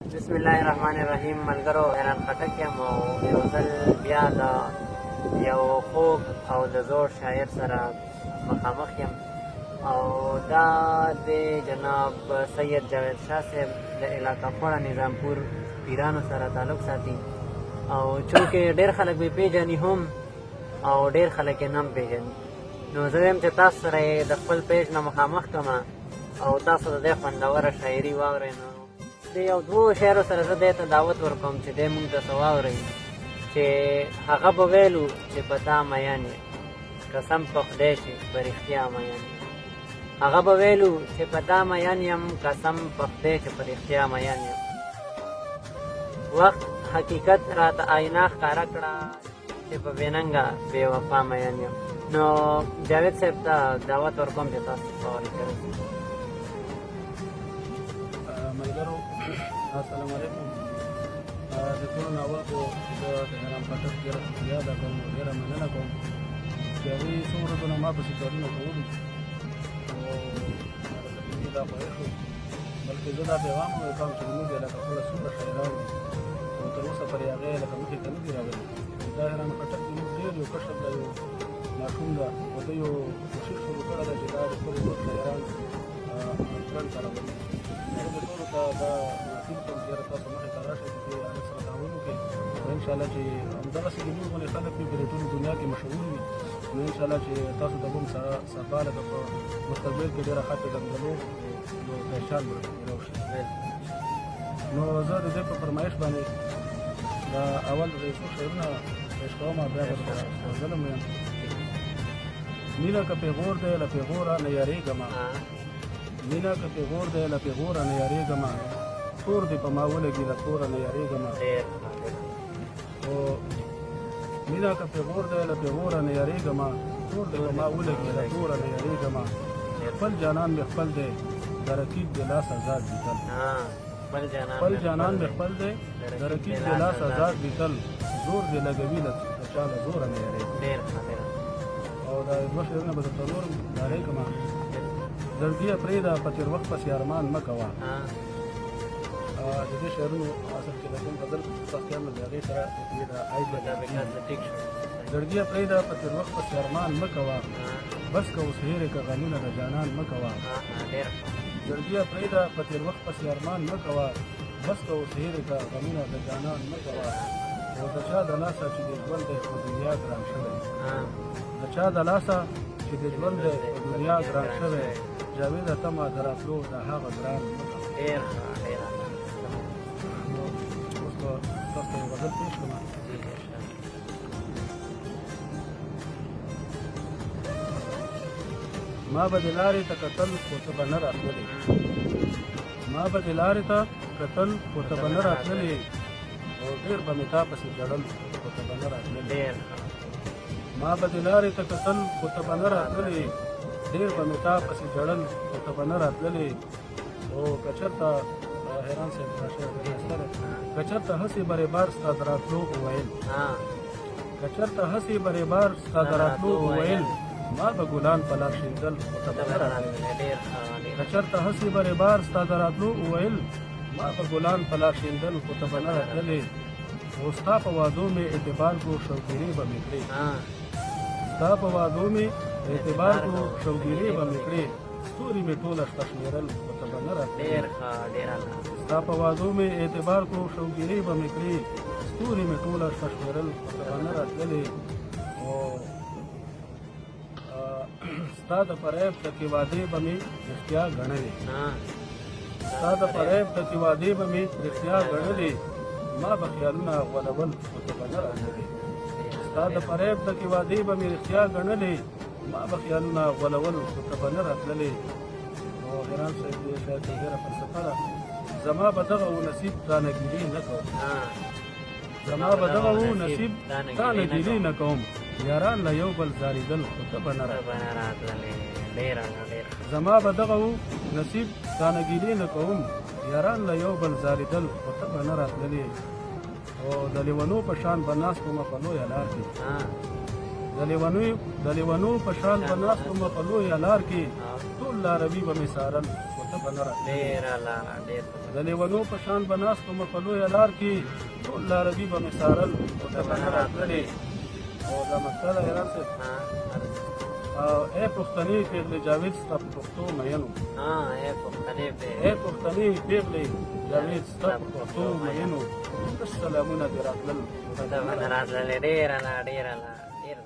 بسم الله الرحمن الرحیم. ملګرو، حیران خټک یم او یو ځل بیا د یو خوږ او د زوړ شاعر سره مخامخ یم او دا د جناب سید جاوید شاه صاحب د علاقه خوړه نظامپور پیرانو سره تعلق ساتي او چونکې ډېر خلک به پیژني هم او ډېر خلک یې نه هم پیژني، نو زه وایم چې تاسو سره یې د خپل پیج نه مخامخ کړم او تاسو د دې خوندوره شاعري واورئ. نو د یو دوو شعرو سره زه دې ته دعوت ورکوم چې دی مونږ ته څه واورئ چې هغه به ویلو چې په تا میین یې قسم په خدای چې په رښتیا میین یې، هغه به ویلو چې په تا میین یم قسم په خدای چې په رښتیا میین یم. وخت حقیقت راته آینه ښکاره کړه چې په بېننګه بې وفا میین یم. نو جاوید صاحب ته دعوت ورکوم چې تاسو څه واورئ. ملګرو السلام علیکم. د ټولو ناول خو زه د حیران خټک ډېره شکریه ادا کوم او ډېره مننه کوم چې هغوی څو ورځو نه ما پسې کارونه کولو او زموږ دا خوښ شو، بلکې زه دا پیغام هم ورکوم چې زموږ علاقه خپله څومره شاعران دي او تر اوسه پرې هغې لکه مخې ته نه دي راغلي. دا حیران خټک زموږ ډېر یو کشر دی، یو ماشوم ده او ده یو کوشش شروع کړی ده چې دا د خپلو ټول شاعران ټرند ته راولي. زه به ټولو ته دا اپیل کوم چې یاره تاسو مخې ته راشئ چې دې هغې سره تعامل وکړئ او انشاءالله چې همدغسې د موږ غوندې خلک وي په دې ټولې دنیا کې مشهور وي، نو انشاءالله چې تاسو ته به هم سبا لکه په مستقبل کې ډېره ښه پېژندګلو نو پهچان به ملو شي. نو زه د دې په فرمایش باندې دا اول د څو شعرونه پیش کوم، بیا به ورځلم ویم. مینه که پیغور دی له پیغوره نه یارېږمه، مینه که پیغور دی له پیغوره نه یارېږمه، تور دې په ما ولګي له توره نه یارېږمه. او مینه که پیغور دی له پیغوره نه یارېږمه، تور دې په ما ولګي له توره نه یارېږمه. خپل جانان مې خپل دی د رقیب د لاس آزاد لیدل، خپل جانان مې خپل دی د رقیب د لاس آزاد لیدل، زور دې لګوي له چا له زوره نه یارېږمه. او دا دوه شعرونه به درته نور ډالۍ کړم. زړګیه پرېږده په تېر وخت پسې ارمان مه کوه. د دې شعرونو اصل کې د کوم غزل سختیان نو د هغې سره د عیب زړګیه پرېږده په تېر وخت پسې ارمان مه کوه، بس که اوس هېرې که غمونه د جانان مه کوه. زړګیه پرېږده په تېر وخت پسې ارمان مه کوه، بس که اوس هېرې که غمونه د جانان مه کوه. او د چا د لاسه چې د ژوند دی په دنیا ګران شوی، د چا د لاسه چې د ژوند دی په دنیا ګران شوی، جاویده تمه د راتلو د هغه ګران مه کوه. نو اوس به تاسو ته یو غزل پېښ کړم. ما به د لارې ته کتل خو ته به نه راتللې، ما به د لارې ته کتل خو ته به نه راتللې، او ډېر به مې تا پسې ژړل خو ته به نه راتللې. ما به د لارې ته کتل خو ته به نه راتللې، ډېر به مې تا پسې ژړل خو ته به نه راتللې. او که چېرته حیران صاحب دا شعر ډېر ښایسته دی. که چېرته هسې برې بار ستا د راتلو وویل، که چېرته هسې برې بار ستا د راتلو وویل، ما به ګلان په لار شیندل خو ته به نه راتللې. که چېرته هسې برې بار ستا د راتلو وویل، ما به ګلان په لار شیندل خو ته به نه راتللې. او ستا په وعدو مې اعتبار کو شوګیرې به مې کړې، ستا په وعدو مې اعتبار کو شوګیرې به مې کړې، ستوري مې ټوله شپه شمېرل خو ته به نه راتللې. ستا په وعدو مې اعتبار کو شوګیرې به مې کړې، ستوري مې ټوله شپه شمېرل خو ته به نه راتللې. او ستا د فریب ټکې وعدې به مې رښتیا ګڼلې، ستا د فریب ټکې وعدې به مې رښتیا ګڼلې، ما به خیالونه غولول خو ته به نه راتللې. ستا د فریب ټکې وعدې به مې رښتیا ګڼلې، ما به خیالونه غولول خو ته به نه راتللې. او حیران صاحب دې شاید ډېره فلسفه ده. زما به دغه و نصیب رانه ګیلې نه کوم، زما به دغه و نصیب رانه ګیلې نه کوم، یاران له یو بل زارېدل خو ته به نه راتللې. زما به دغه و نصیب رانه ګیلې نه کوم، یاران له یو بل زارېدل خو ته به نه راتللې. او د لیونو په شان به ناست ومه په لویه لار کې، د لیونو په شان به ناست ومه په لویه لار کې، ټول لاروي به مې څارل خو ته به نه راتلې. ډېره لاره ډېر د لیونو په شان به ناست وم په لویه لار کې ټول لاروي به مې څارل خو ته به نه راتللې. او دا مسله حیران صاحب اے پښتنې پېغلې جاوید ستا په پښتو مینو اے پښتنې اے پښتنې پېغلې جاوید ستا په پښتو مینو تش سلامونه دې راتلل. ته به نه راتللې. ډېره لاره ډېره لاره ډېر